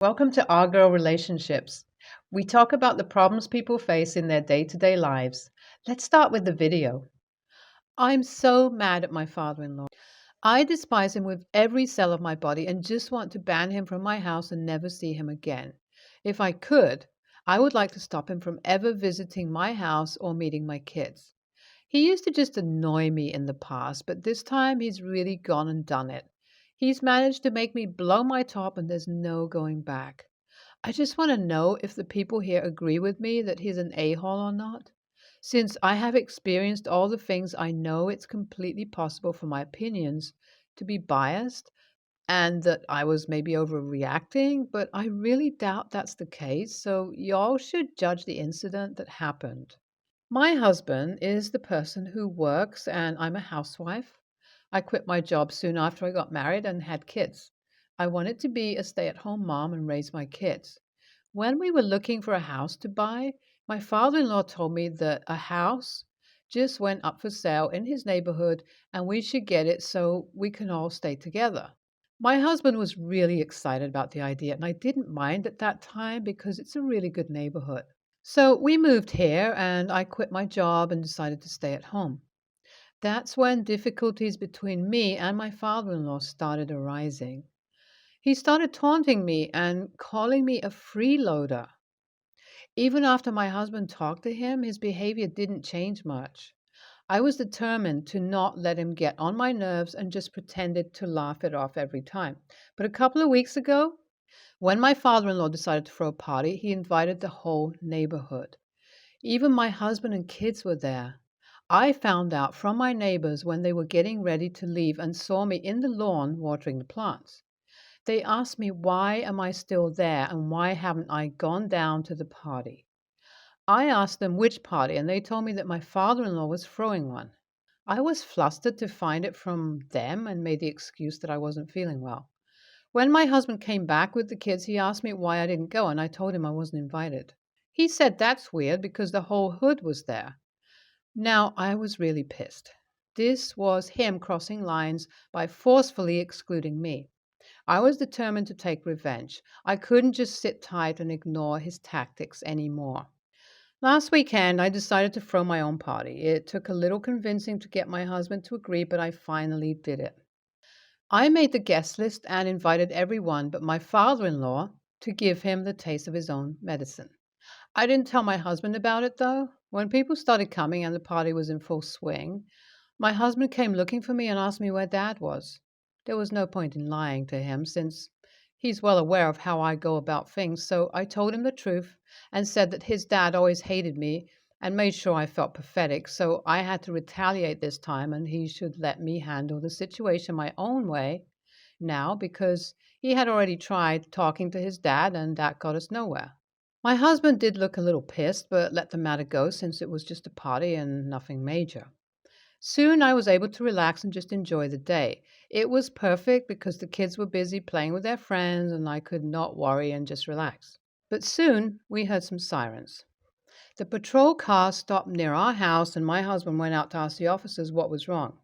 Welcome to Our Girl Relationships. We talk about the problems people face in their day to day lives. Let's start with the video. I'm so mad at my father in law. I despise him with every cell of my body and just want to ban him from my house and never see him again. If I could, I would like to stop him from ever visiting my house or meeting my kids. He used to just annoy me in the past, but this time he's really gone and done it. He's managed to make me blow my top and there's no going back. I just want to know if the people here agree with me that he's an a-hole or not. Since I have experienced all the things, I know it's completely possible for my opinions to be biased and that I was maybe overreacting, but I really doubt that's the case, so y'all should judge the incident that happened. My husband is the person who works, and I'm a housewife. I quit my job soon after I got married and had kids. I wanted to be a stay at home mom and raise my kids. When we were looking for a house to buy, my father in law told me that a house just went up for sale in his neighborhood and we should get it so we can all stay together. My husband was really excited about the idea, and I didn't mind at that time because it's a really good neighborhood. So we moved here, and I quit my job and decided to stay at home. That's when difficulties between me and my father in law started arising. He started taunting me and calling me a freeloader. Even after my husband talked to him, his behavior didn't change much. I was determined to not let him get on my nerves and just pretended to laugh it off every time. But a couple of weeks ago, when my father in law decided to throw a party, he invited the whole neighborhood. Even my husband and kids were there. I found out from my neighbors when they were getting ready to leave and saw me in the lawn watering the plants. They asked me why am I still there and why haven't I gone down to the party. I asked them which party and they told me that my father-in-law was throwing one. I was flustered to find it from them and made the excuse that I wasn't feeling well. When my husband came back with the kids, he asked me why I didn't go and I told him I wasn't invited. He said that's weird because the whole hood was there. Now, I was really pissed. This was him crossing lines by forcefully excluding me. I was determined to take revenge. I couldn't just sit tight and ignore his tactics anymore. Last weekend, I decided to throw my own party. It took a little convincing to get my husband to agree, but I finally did it. I made the guest list and invited everyone but my father in law to give him the taste of his own medicine. I didn't tell my husband about it though. When people started coming and the party was in full swing, my husband came looking for me and asked me where Dad was. There was no point in lying to him since he's well aware of how I go about things, so I told him the truth and said that his dad always hated me and made sure I felt pathetic, so I had to retaliate this time and he should let me handle the situation my own way now because he had already tried talking to his dad and that got us nowhere. My husband did look a little pissed, but let the matter go since it was just a party and nothing major. Soon I was able to relax and just enjoy the day. It was perfect because the kids were busy playing with their friends and I could not worry and just relax. But soon we heard some sirens. The patrol car stopped near our house and my husband went out to ask the officers what was wrong.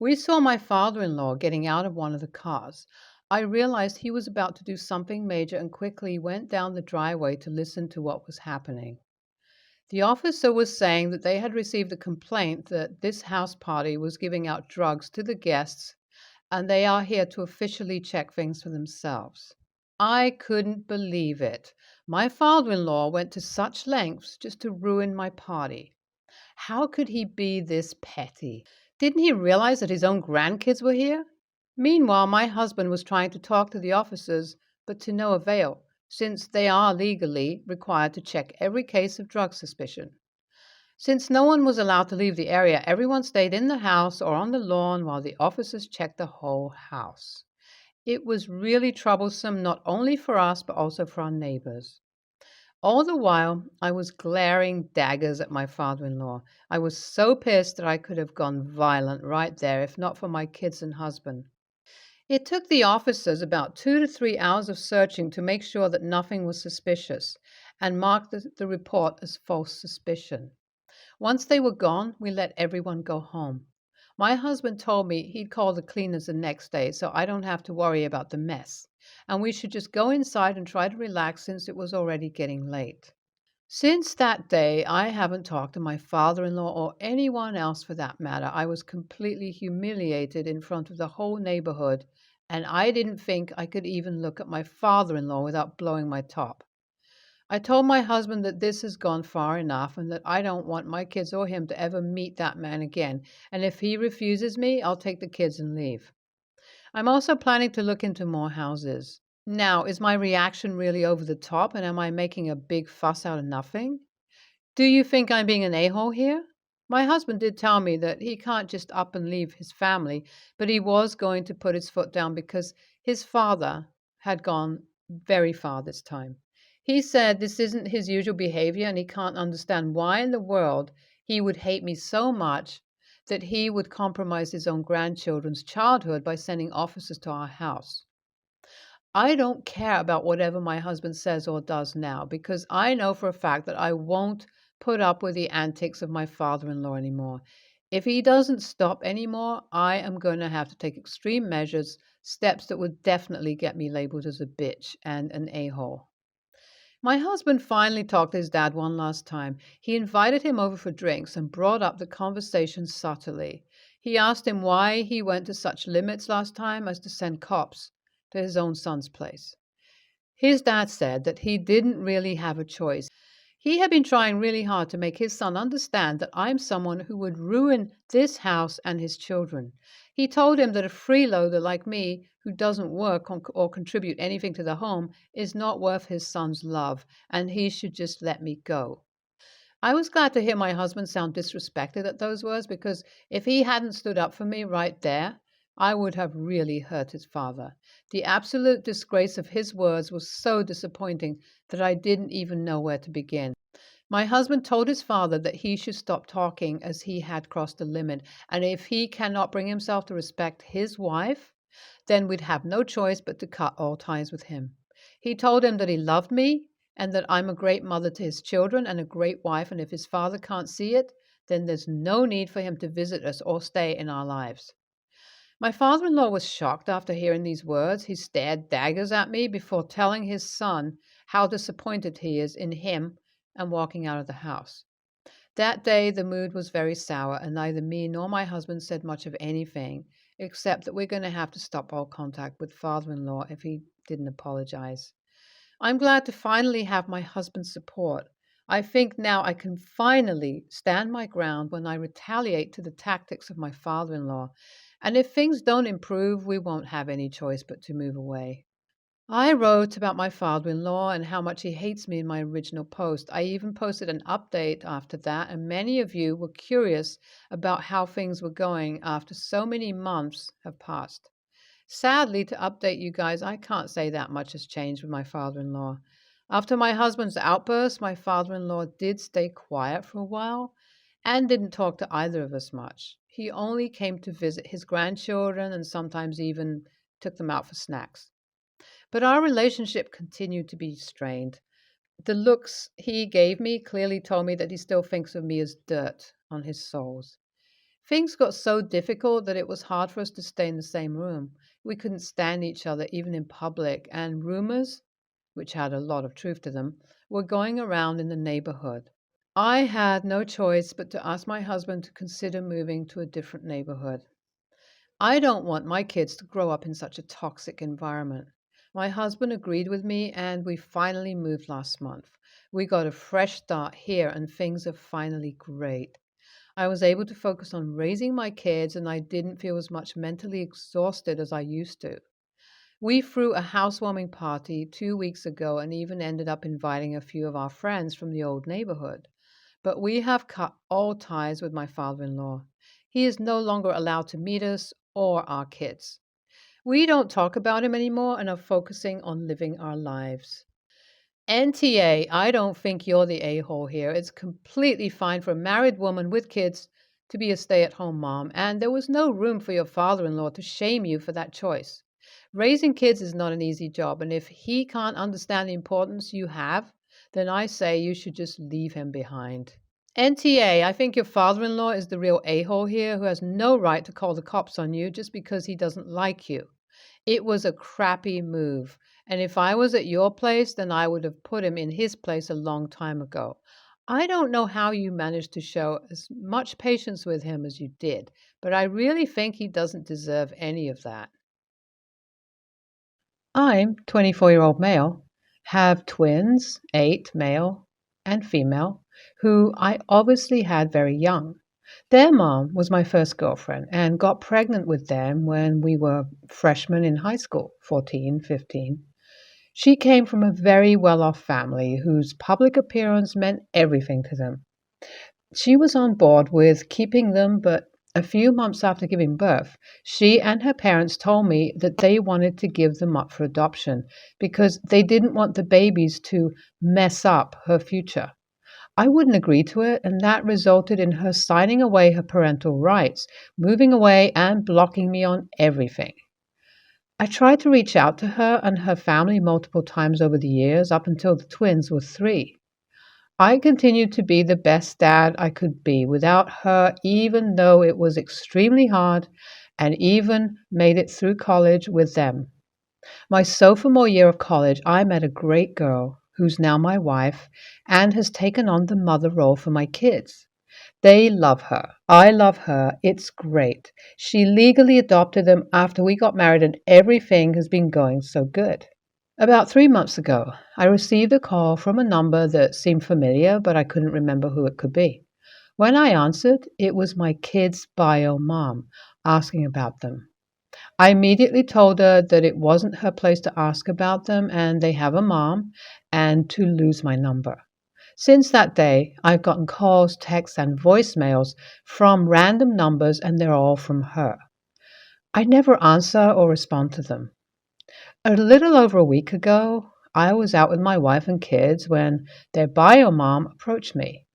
We saw my father in law getting out of one of the cars. I realized he was about to do something major and quickly went down the driveway to listen to what was happening. The officer was saying that they had received a complaint that this house party was giving out drugs to the guests and they are here to officially check things for themselves. I couldn't believe it. My father in law went to such lengths just to ruin my party. How could he be this petty? Didn't he realize that his own grandkids were here? Meanwhile, my husband was trying to talk to the officers, but to no avail, since they are legally required to check every case of drug suspicion. Since no one was allowed to leave the area, everyone stayed in the house or on the lawn while the officers checked the whole house. It was really troublesome not only for us but also for our neighbors. All the while, I was glaring daggers at my father in law. I was so pissed that I could have gone violent right there if not for my kids and husband. It took the officers about 2 to 3 hours of searching to make sure that nothing was suspicious and marked the report as false suspicion. Once they were gone, we let everyone go home. My husband told me he'd call the cleaners the next day so I don't have to worry about the mess, and we should just go inside and try to relax since it was already getting late. Since that day, I haven't talked to my father in law or anyone else for that matter. I was completely humiliated in front of the whole neighborhood, and I didn't think I could even look at my father in law without blowing my top. I told my husband that this has gone far enough and that I don't want my kids or him to ever meet that man again, and if he refuses me, I'll take the kids and leave. I'm also planning to look into more houses. Now, is my reaction really over the top and am I making a big fuss out of nothing? Do you think I'm being an a-hole here? My husband did tell me that he can't just up and leave his family, but he was going to put his foot down because his father had gone very far this time. He said this isn't his usual behavior and he can't understand why in the world he would hate me so much that he would compromise his own grandchildren's childhood by sending officers to our house. I don't care about whatever my husband says or does now because I know for a fact that I won't put up with the antics of my father in law anymore. If he doesn't stop anymore, I am going to have to take extreme measures, steps that would definitely get me labeled as a bitch and an a hole. My husband finally talked to his dad one last time. He invited him over for drinks and brought up the conversation subtly. He asked him why he went to such limits last time as to send cops to his own son's place. His dad said that he didn't really have a choice. He had been trying really hard to make his son understand that I'm someone who would ruin this house and his children. He told him that a freeloader like me, who doesn't work or contribute anything to the home, is not worth his son's love, and he should just let me go. I was glad to hear my husband sound disrespected at those words because if he hadn't stood up for me right there, I would have really hurt his father. The absolute disgrace of his words was so disappointing that I didn't even know where to begin. My husband told his father that he should stop talking as he had crossed the limit, and if he cannot bring himself to respect his wife, then we'd have no choice but to cut all ties with him. He told him that he loved me and that I'm a great mother to his children and a great wife, and if his father can't see it, then there's no need for him to visit us or stay in our lives. My father in law was shocked after hearing these words. He stared daggers at me before telling his son how disappointed he is in him and walking out of the house. That day, the mood was very sour, and neither me nor my husband said much of anything, except that we're going to have to stop all contact with father in law if he didn't apologize. I'm glad to finally have my husband's support. I think now I can finally stand my ground when I retaliate to the tactics of my father in law. And if things don't improve, we won't have any choice but to move away. I wrote about my father in law and how much he hates me in my original post. I even posted an update after that, and many of you were curious about how things were going after so many months have passed. Sadly, to update you guys, I can't say that much has changed with my father in law. After my husband's outburst, my father in law did stay quiet for a while and didn't talk to either of us much. He only came to visit his grandchildren and sometimes even took them out for snacks. But our relationship continued to be strained. The looks he gave me clearly told me that he still thinks of me as dirt on his soles. Things got so difficult that it was hard for us to stay in the same room. We couldn't stand each other, even in public, and rumors, which had a lot of truth to them, were going around in the neighborhood. I had no choice but to ask my husband to consider moving to a different neighborhood. I don't want my kids to grow up in such a toxic environment. My husband agreed with me, and we finally moved last month. We got a fresh start here, and things are finally great. I was able to focus on raising my kids, and I didn't feel as much mentally exhausted as I used to. We threw a housewarming party 2 weeks ago and even ended up inviting a few of our friends from the old neighborhood. But we have cut all ties with my father in law. He is no longer allowed to meet us or our kids. We don't talk about him anymore and are focusing on living our lives. NTA, I don't think you're the a-hole here. It's completely fine for a married woman with kids to be a stay-at-home mom, and there was no room for your father-in-law to shame you for that choice. Raising kids is not an easy job, and if he can't understand the importance you have, then I say you should just leave him behind. NTA, I think your father in law is the real a hole here who has no right to call the cops on you just because he doesn't like you. It was a crappy move. And if I was at your place, then I would have put him in his place a long time ago. I don't know how you managed to show as much patience with him as you did, but I really think he doesn't deserve any of that. I'm 24-year-old male, have twins, 8 male and female, who I obviously had very young. Their mom was my first girlfriend and got pregnant with them when we were freshmen in high school, 14, 15. She came from a very well off family whose public appearance meant everything to them. She was on board with keeping them, but a few months after giving birth, she and her parents told me that they wanted to give them up for adoption because they didn't want the babies to mess up her future. I wouldn't agree to it, and that resulted in her signing away her parental rights, moving away, and blocking me on everything. I tried to reach out to her and her family multiple times over the years, up until the twins were 3. I continued to be the best dad I could be without her, even though it was extremely hard, and even made it through college with them. My sophomore year of college, I met a great girl who's now my wife and has taken on the mother role for my kids. They love her. I love her. It's great. She legally adopted them after we got married, and everything has been going so good. About 3 months ago, I received a call from a number that seemed familiar, but I couldn't remember who it could be. When I answered, it was my kid's bio mom asking about them. I immediately told her that it wasn't her place to ask about them and they have a mom, and to lose my number. Since that day, I've gotten calls, texts, and voicemails from random numbers, and they're all from her. I never answer or respond to them. A little over a week ago, I was out with my wife and kids when their bio mom approached me.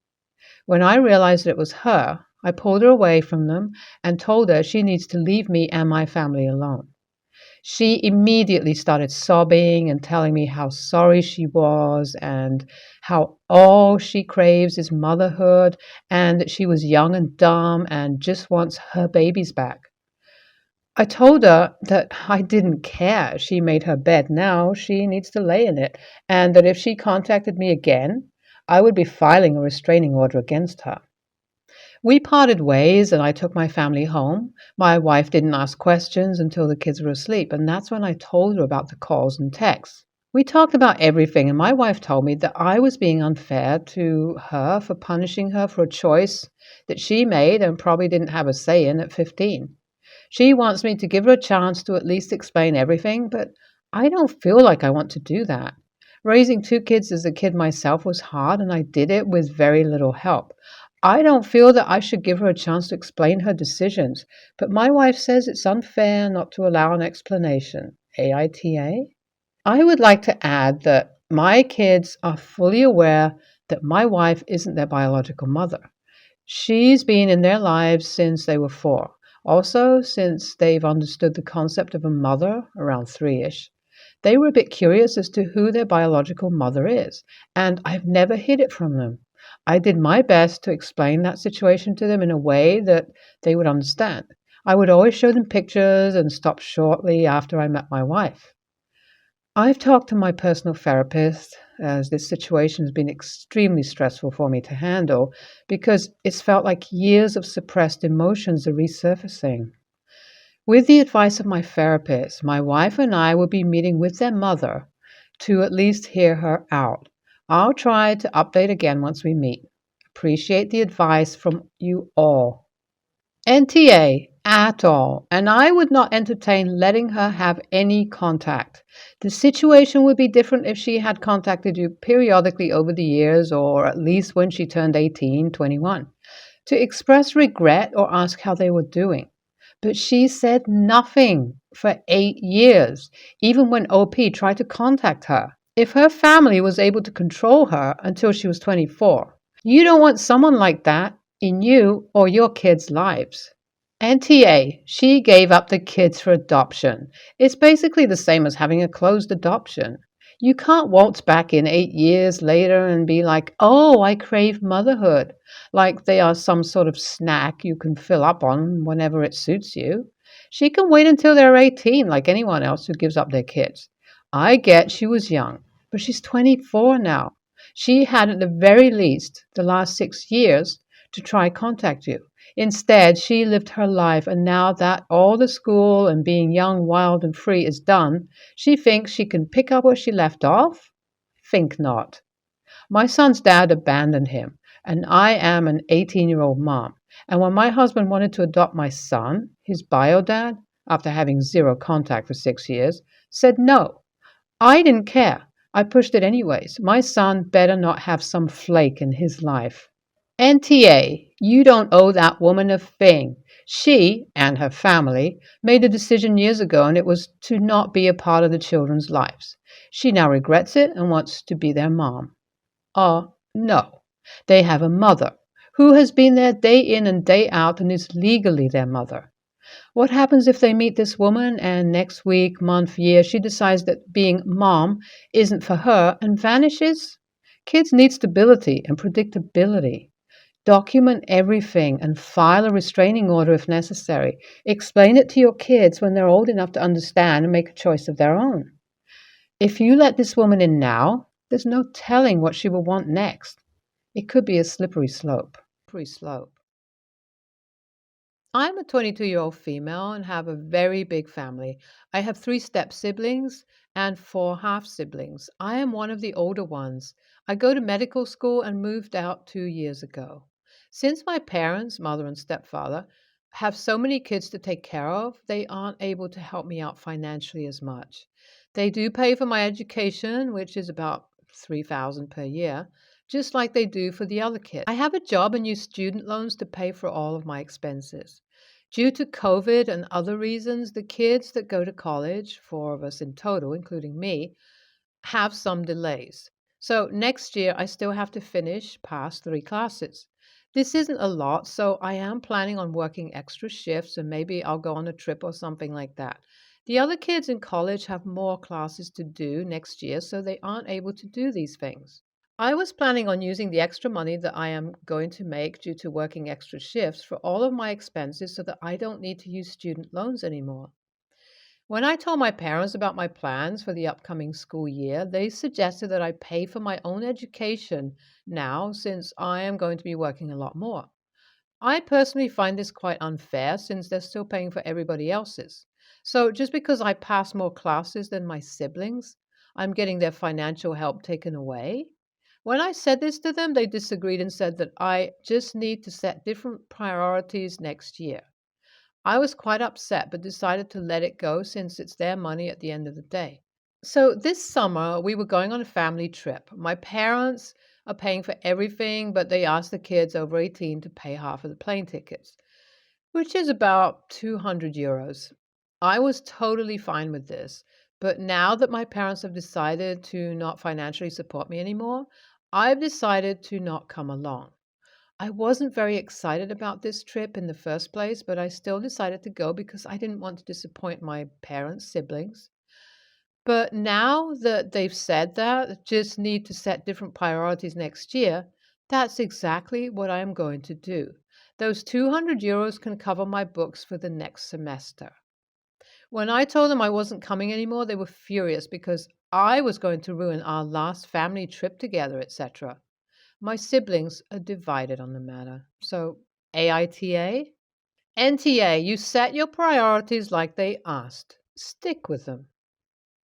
When I realized it was her, I pulled her away from them and told her she needs to leave me and my family alone. She immediately started sobbing and telling me how sorry she was and how all she craves is motherhood and that she was young and dumb and just wants her babies back. I told her that I didn't care. She made her bed now, she needs to lay in it, and that if she contacted me again, I would be filing a restraining order against her. We parted ways and I took my family home. My wife didn't ask questions until the kids were asleep, and that's when I told her about the calls and texts. We talked about everything, and my wife told me that I was being unfair to her for punishing her for a choice that she made and probably didn't have a say in at 15. She wants me to give her a chance to at least explain everything, but I don't feel like I want to do that. Raising 2 kids as a kid myself was hard, and I did it with very little help. I don't feel that I should give her a chance to explain her decisions, but my wife says it's unfair not to allow an explanation. AITA? I would like to add that my kids are fully aware that my wife isn't their biological mother. She's been in their lives since they were 4. Also, since they've understood the concept of a mother around 3-ish, they were a bit curious as to who their biological mother is, and I've never hid it from them. I did my best to explain that situation to them in a way that they would understand. I would always show them pictures and stop shortly after I met my wife. I've talked to my personal therapist, as this situation has been extremely stressful for me to handle because it's felt like years of suppressed emotions are resurfacing. With the advice of my therapist, my wife and I will be meeting with their mother to at least hear her out. I'll try to update again once we meet. Appreciate the advice from you all. NTA at all, and I would not entertain letting her have any contact. The situation would be different if she had contacted you periodically over the years, or at least when she turned 18, 21, to express regret or ask how they were doing. But she said nothing for 8 years, even when OP tried to contact her. If her family was able to control her until she was 24, you don't want someone like that in you or your kids' lives. NTA, she gave up the kids for adoption. It's basically the same as having a closed adoption. You can't waltz back in 8 years later and be like, oh, I crave motherhood, like they are some sort of snack you can fill up on whenever it suits you. She can wait until they're 18, like anyone else who gives up their kids. I get she was young, but she's 24 now. She had, at the very least, the last 6 years to try contact you. Instead, she lived her life, and now that all the school and being young, wild, and free is done, she thinks she can pick up where she left off? Think not. My son's dad abandoned him, and I am an 18-year-old mom. And when my husband wanted to adopt my son, his bio dad, after having zero contact for 6 years, said no. I didn't care. I pushed it anyways. My son better not have some flake in his life. NTA, you don't owe that woman a thing. She and her family made a decision years ago, and it was to not be a part of the children's lives. She now regrets it and wants to be their mom. No. They have a mother who has been there day in and day out and is legally their mother. What happens if they meet this woman and next week, month, year, she decides that being mom isn't for her and vanishes? Kids need stability and predictability. Document everything and file a restraining order if necessary. Explain it to your kids when they're old enough to understand and make a choice of their own. If you let this woman in now, there's no telling what she will want next. It could be a slippery slope. I'm a 22-year-old female and have a very big family. I have 3 step siblings and 4 half siblings. I am one of the older ones. I go to medical school and moved out 2 years ago. Since my parents, mother and stepfather, have so many kids to take care of, they aren't able to help me out financially as much. They do pay for my education, which is about 3,000 per year, just like they do for the other kids. I have a job and use student loans to pay for all of my expenses. Due to COVID and other reasons, the kids that go to college, 4 of us in total, including me, have some delays. So next year, I still have to finish past 3 classes. This isn't a lot, so I am planning on working extra shifts and maybe I'll go on a trip or something like that. The other kids in college have more classes to do next year, so they aren't able to do these things. I was planning on using the extra money that I am going to make due to working extra shifts for all of my expenses so that I don't need to use student loans anymore. When I told my parents about my plans for the upcoming school year, they suggested that I pay for my own education now since I am going to be working a lot more. I personally find this quite unfair since they're still paying for everybody else's. So just because I pass more classes than my siblings, I'm getting their financial help taken away? When I said this to them, they disagreed and said that I just need to set different priorities next year. I was quite upset, but decided to let it go since it's their money at the end of the day. So this summer, we were going on a family trip. My parents are paying for everything, but they asked the kids over 18 to pay half of the plane tickets, which is about 200 euros. I was totally fine with this, but now that my parents have decided to not financially support me anymore, I've decided to not come along. I wasn't very excited about this trip in the first place, but I still decided to go because I didn't want to disappoint my parents' siblings. But now that they've said that, just need to set different priorities next year, that's exactly what I am going to do. Those 200 euros can cover my books for the next semester. When I told them I wasn't coming anymore, they were furious because I was going to ruin our last family trip together, etc. My siblings are divided on the matter. So, AITA? NTA, you set your priorities like they asked. Stick with them.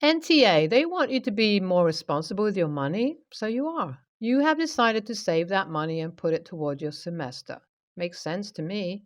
NTA, they want you to be more responsible with your money, so you are. You have decided to save that money and put it toward your semester. Makes sense to me.